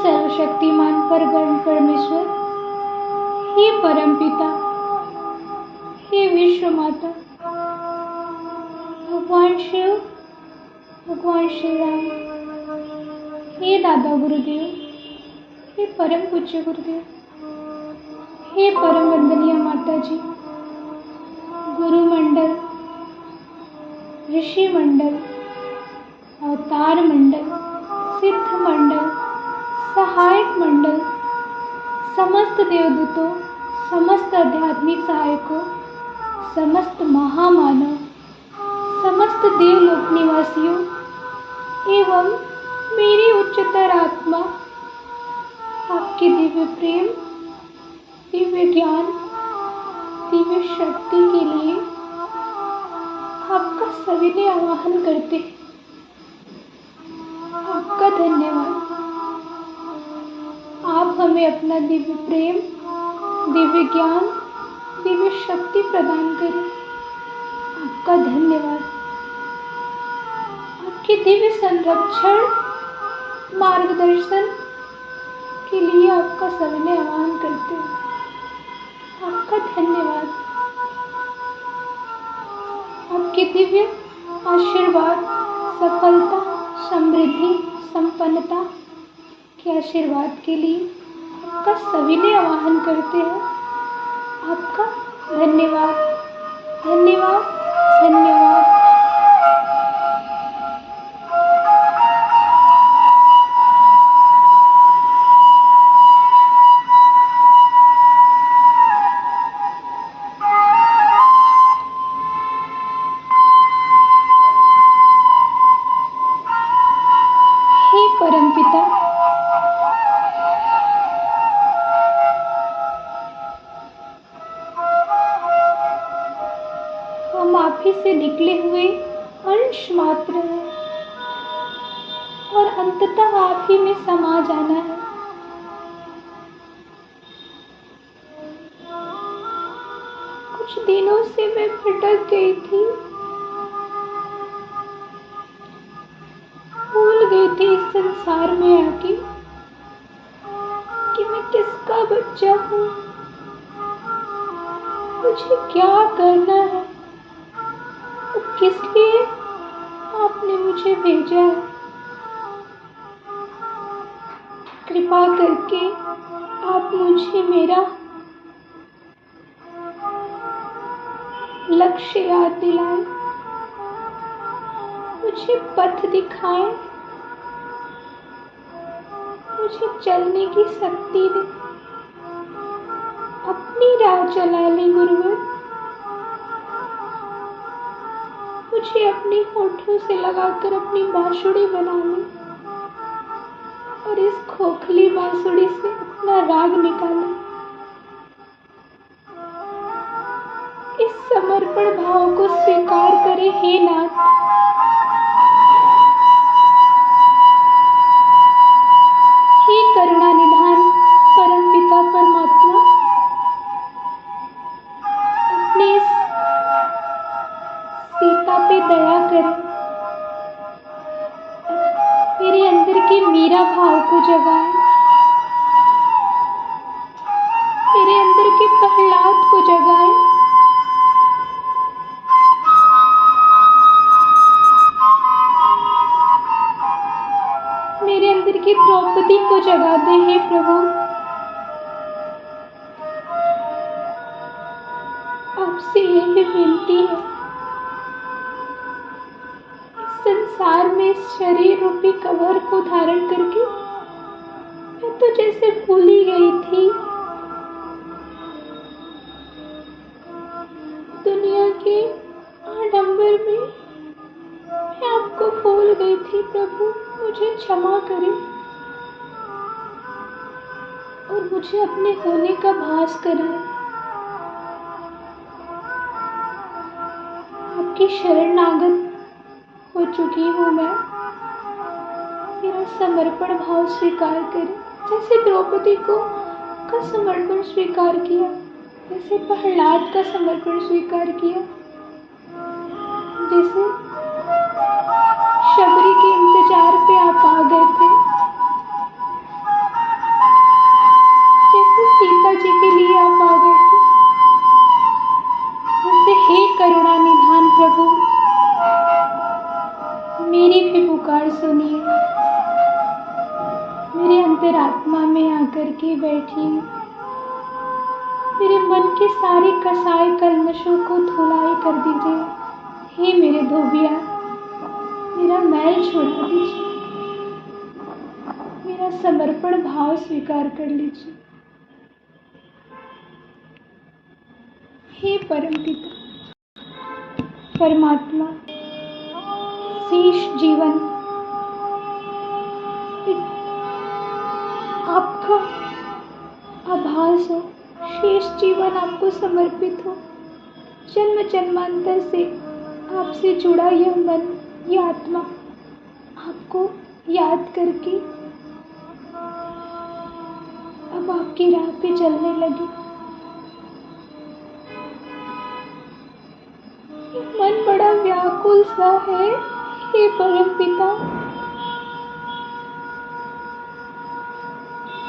सर्वशक्तिमान परब्रह्म परमेश्वर, हे परम पिता, हे विश्व माता, भगवान शिव, भगवान श्री राम, हे दादा गुरुदेव, हे परम पूज्य गुरुदेव, हे परम वंदनीय माता जी, गुरु मंडल, ऋषि मंडल, अवतार मंडल, सिद्ध मंडल, सहायक मंडल, समस्त देवदूतों, समस्त आध्यात्मिक सहायकों, समस्त महामानव, समस्त देवलोक निवासियों एवं मेरी उच्चतर आत्मा, आपके दिव्य प्रेम, दिव्य ज्ञान, दिव्य शक्ति के लिए आपका सविनय आवाहन करते हैं। आपका धन्यवाद। आप हमें अपना दिव्य प्रेम, दिव्य ज्ञान, दिव्य शक्ति प्रदान करें। आपका धन्यवाद। आपके दिव्य संरक्षण, मार्गदर्शन के लिए आपका सविनय आह्वान करते हैं। आपका धन्यवाद। आपके दिव्य आशीर्वाद, सफलता, समृद्धि, संपन्नता के आशीर्वाद के लिए आपका सविनय आह्वान करते हैं। आपका धन्यवाद, धन्यवाद, धन्यवाद। हे परमपिता, हम आप ही से निकले हुए अंश मात्र हैं और अंततः आप ही में समा जाना है। कुछ दिनों से मैं भटक गई थी, भूल गई थी इस संसार में आके कि मैं किसका बच्चा हूँ, मुझे क्या करना है, किस लिए आपने मुझे भेजा है। कृपा करके आप मुझे मेरा लक्ष्य याद दिलाएं, मुझे पथ दिखाएं, मुझे चलने की शक्ति दें। अपनी राह चला लें गुरुवर। मुझे अपने होठों से लगाकर अपनी बांसुरी बना लें और इस खोखली बांसुरी से अपना राग निकालें। इस समर्पण भाव को स्वीकार करें हे नाथ। हे करुणा निधान परम पिता परमात्मा, अपने इस सीता पे दया करें। मेरे अंदर के मीरा भाव को जगाएं, मेरे अंदर के प्रहलाद को जगाएं, मेरे अंदर की द्रौपदी को जगा दे हे प्रभु। आपसे यही विनती है। संसार में इस शरीर रूपी कवर को धारण करके मैं तो जैसे भूली गई थी। दुनिया के आडंबर में मैं आपको भूल गई थी प्रभु, मुझे क्षमा करें और मुझे अपने होने का भास कराएं। आपकी शरणागत हो चुकी हूँ मैं। मेरा समर्पण भाव स्वीकार करें, जैसे द्रौपदी का समर्पण स्वीकार किया, जैसे प्रहलाद का समर्पण स्वीकार किया, जैसे शबरी के इंतजार पे आप आ गए थे। मेरी भी पुकार सुनिए। मेरे अंतरात्मा में आकर के बैठिए। मेरे मन के सारे कसाए कल्मशों को धुलाई कर दीजिए। हे मेरे धोबिया, मेरा मैल छुड़ा दीजिए। मेरा समर्पण भाव स्वीकार कर लीजिए। हे परमपिता परमात्मा, शेष जीवन आपका आभास हो, शेष जीवन आपको समर्पित हो। जन्म जन्मांतर से आपसे जुड़ा यह मन, यह आत्मा आपको याद करके अब आपकी राह पे चलने लगी। मन बड़ा व्याकुल सा है। हे परमपिता,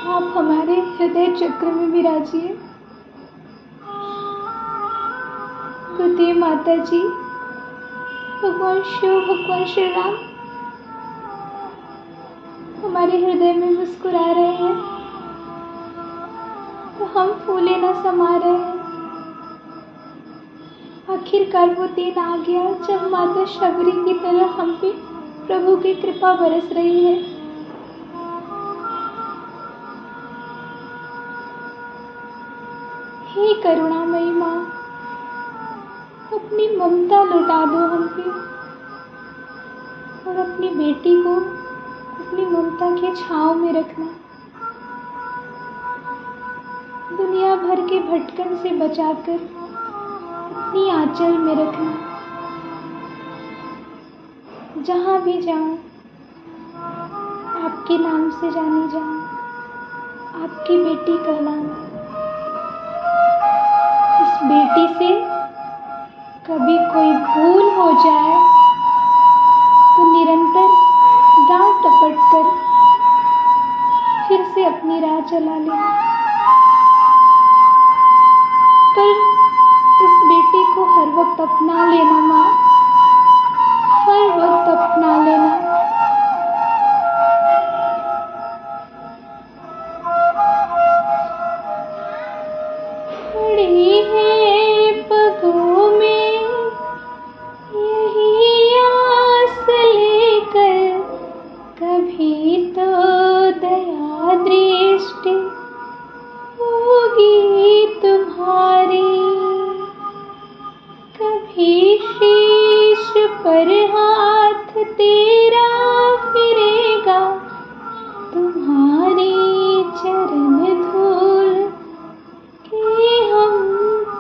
आप हमारे हृदय चक्र में विराजिए। गुरुदेव माता जी, भगवान शिव, भगवान श्री राम हमारे हृदय में मुस्कुरा रहे हैं, तो हम फूले न समा रहे हैं। आखिरकार वो दिन आ गया जब माता शबरी की तरह हम पे प्रभु की कृपा बरस रही है। हे करुणामयी माँ, अपनी ममता लुटा दो हम पे और अपनी बेटी को अपनी ममता के छांव में रखना। दुनिया भर के भटकन से बचाकर अपनी आंचल में रखना। जहाँ भी जाऊं आपके नाम से जानी जाऊं, आपकी बेटी कहलाऊं। इस बेटी से कभी कोई भूल हो जाए तो निरंतर डांट टपट कर फिर से अपनी राह चला लेना। पर इस बेटी को हर वक्त अपना लेना माँ, हर वक्त अपना लेना। खड़ी है पगों में यही आस लेकर, कभी तो दया दृष्टि होगी तुम्हारी, कभी शीश पर हाथ तेरा फिरेगा, तुम्हारी चरण धूल के हम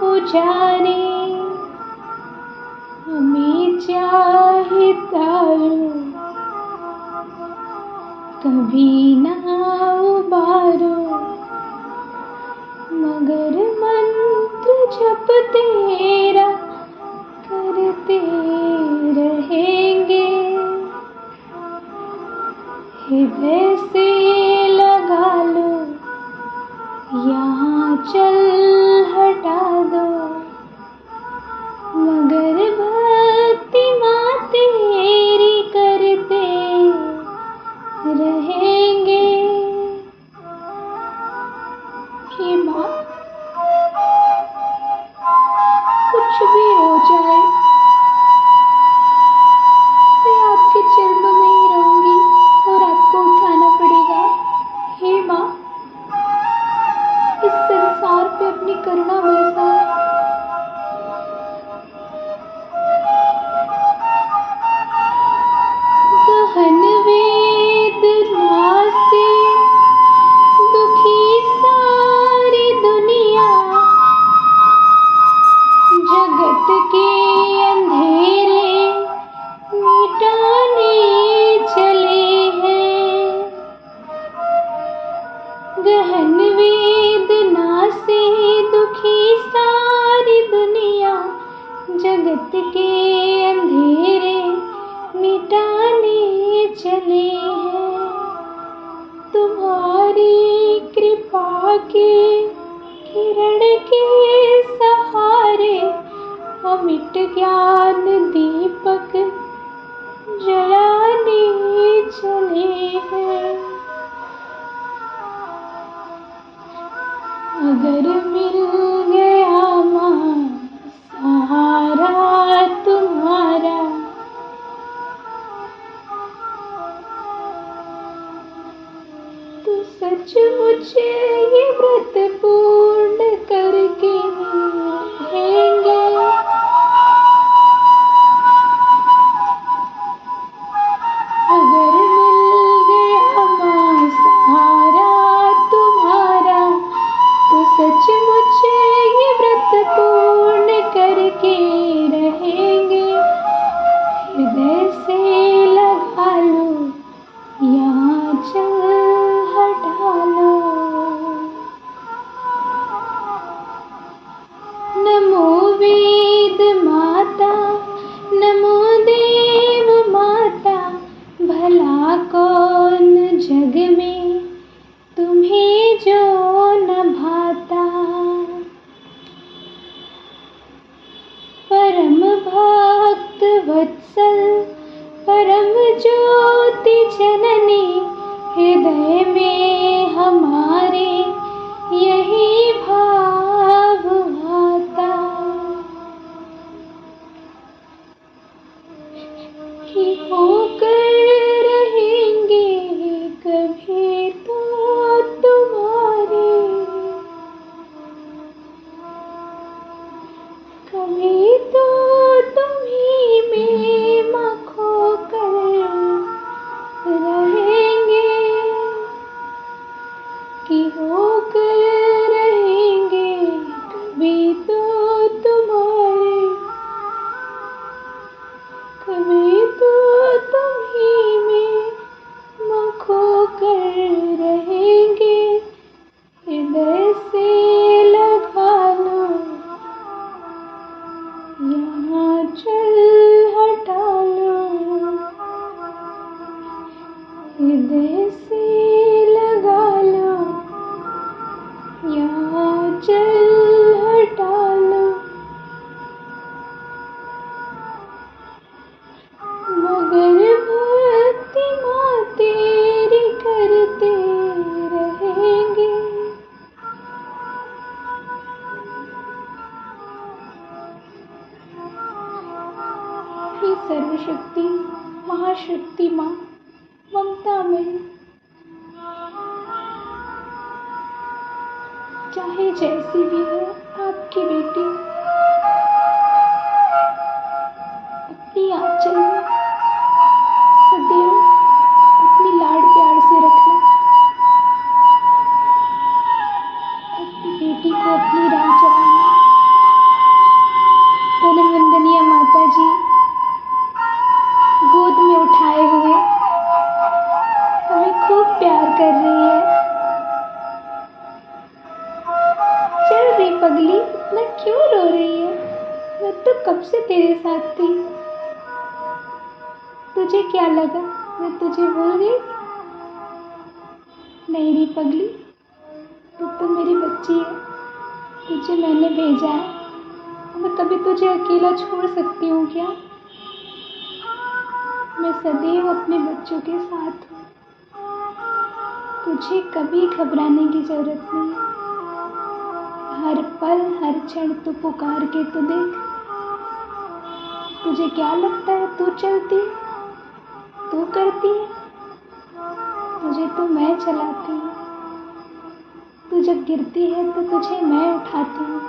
पुजारी। हमें चाहे तारो कभी ना उबारो, मगर मंत्र जप तेरा करते रहेंगे। हृदय से लगा लो, यहाँ चल हटा दो, मगर भक्ति माँ तेरी करते रहेंगे। हे माँ, कुछ भी हो जाए मैं आपके चरणों में ही रहूंगी और आपको उठाना पड़ेगा। हे माँ, इस संसार पे अपनी करुणा बरसाओ। गहन वेदना से दुखी सारी दुनिया, जगत के अंधेरे मिटाने चले हैं। गहन वेदना से दुखी सारी दुनिया, जगत के अंधेरे मिटाने चले हैं। तुम्हारी कृपा के किरण के सहारे अमिट ज्ञान दीपक जला चले हैं। अगर मिल गया माँ सहारा तुम्हारा, तो सचमुच ये व्रत पूर्ण करके रहेंगे। अगर मिल गया माँ सहारा तुम्हारा, तो सचमुच ये व्रत पूर्ण करके रहेंगे। हृदय से लगा लो यहाँ चल हटा लो। नमो वेद माता, नमो देव माता, भला कौन जग में तुम्हें जो न भाता। परम भक्त वत्सल, परम ज्योति जननी, हृदय में हमारे यही भाव आता। कि होकर रहेंगे कभी तो तुम्हारे, कभी तो तुम्ही में माँ खोकर रहेंगे। कि होकर रहेंगे कभी तो तुम्हारे, कभी तो तुम्ही में माँ खोकर रहेंगे। हृदय से लगा लो यहाँ चल हटा लो। हृदय से लगा लो यहाँ चल हटा लो। मगर भक्ति माँ तेरी करते रहेंगे। हे सर्वशक्ति महाशक्ति माँ, ममता में चाहे जैसी भी हो आपकी बेटी, अपनी आंचल में सदैव अपनी लाड प्यार से रखना। अपनी बेटी को अपनी राह चलाना। धनवंदनीय माता जी गोद में उठाए हुए हमें खूब प्यार कर रही है। चल रे पगली, इतना क्यों रो रही है? मैं तो कब से तेरे साथ थी। तुझे क्या लगा मैं तुझे भूल गई? नहीं रे पगली, तू तो मेरी बच्ची है, तुझे मैंने भेजा है। मैं कभी तुझे अकेला छोड़ सकती हूँ क्या? मैं सदैव अपने बच्चों के साथ हूँ। तुझे कभी घबराने की जरूरत नहीं है। हर पल हर क्षण तू पुकार के तो देख। तुझे क्या लगता है तू चलती है, तू करती है? तुझे तो मैं चलाती हूँ। तू जब गिरती है तो तुझे मैं उठाती हूँ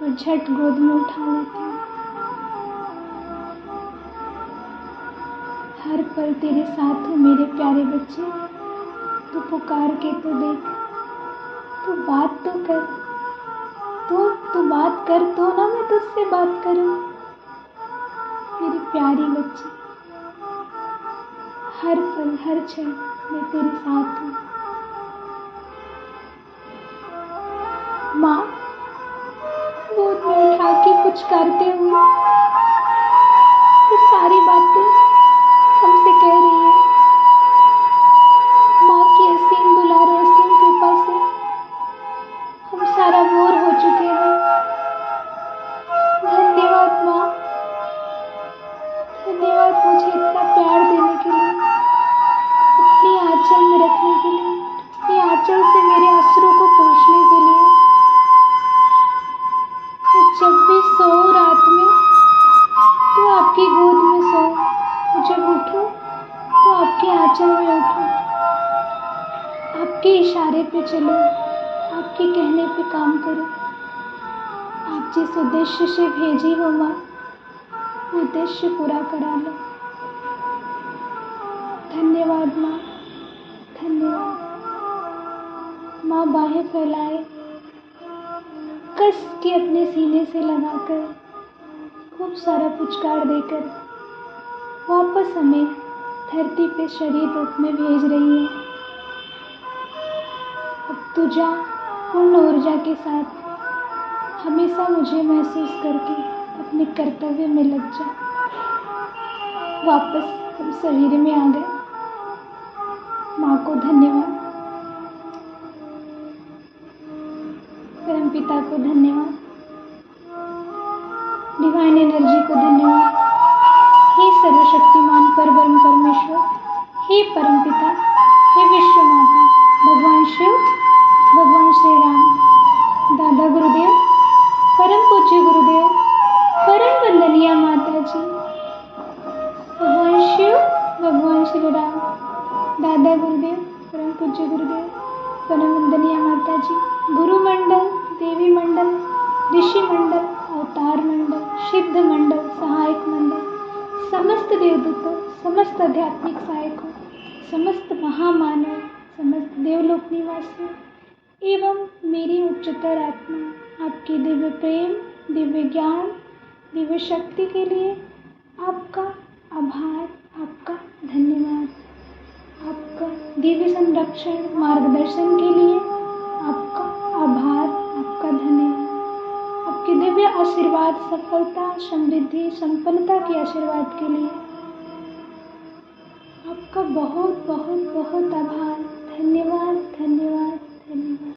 और झट गोद में उठा लेती हूँ। हर पल तेरे साथ हूँ मेरे प्यारे बच्चे। तू पुकार के तो देख, तू बात तो कर, तू बात कर तो ना मैं तुझसे बात करूँ। मेरी प्यारी बच्ची, हर पल हर क्षण मैं तेरे साथ हूँ। माँ गोद में उठा के पुचकारते हुए ये सारी बातें हमसे कह रही है। माँ की असीम दुलार और असीम कृपा से हम सारा बोर हो चुके हैं। धन्यवाद माँ, धन्यवाद मुझे इतना प्यार देने के लिए। आंचल में उठूं, आपके इशारे पे चलूं, आपके कहने पे काम करूं। आप जिस उद्देश्य से भेजी हो माँ, वो उद्देश्य पूरा करा लो। धन्यवाद माँ, धन्यवाद। माँ बाहें फैलाए, कस के अपने सीने से लगाकर, खूब सारा पुचकार देकर वापस हमें धरती पे शरीर रूप में भेज रही है। अब तू जा, पूर्ण ऊर्जा के साथ हमेशा मुझे महसूस करके अपने कर्तव्य में लग जा। वापस हम शरीर में आ गए। माँ को धन्यवाद, परमपिता को धन्यवाद, डिवाइन एनर्जी को धन्यवाद। हे सर्वशक्तिमान परब्रह्म परमेश्वर, हे परमपिता, हे विश्व माता, भगवान शिव, भगवान श्री राम, दादा गुरुदेव, परम पूज्य गुरुदेव, परम वंदनीय माता जी, भगवान शिव, भगवान श्री राम, दादा गुरुदेव, परम पूज्य गुरुदेव, परम वंदनीय माता जी, गुरु मंडल, देवी मंडल, ऋषि मंडल, अवतार मंडल, सिद्ध मंडल, सहायक मंडल, समस्त देवदूतों, समस्त आध्यात्मिक सहायकों, समस्त महामानव, समस्त देवलोक निवासियों एवं मेरी उच्चतर आत्मा, आपके दिव्य प्रेम, दिव्य ज्ञान, दिव्य शक्ति के लिए आपका आभार, आपका धन्यवाद। आपका दिव्य संरक्षण, मार्गदर्शन के लिए आपका आभार, आपका धन्यवाद। आपके दिव्य आशीर्वाद, सफलता, समृद्धि, संपन्नता के आशीर्वाद के लिए आपका बहुत बहुत बहुत आभार। धन्यवाद, धन्यवाद, धन्यवाद।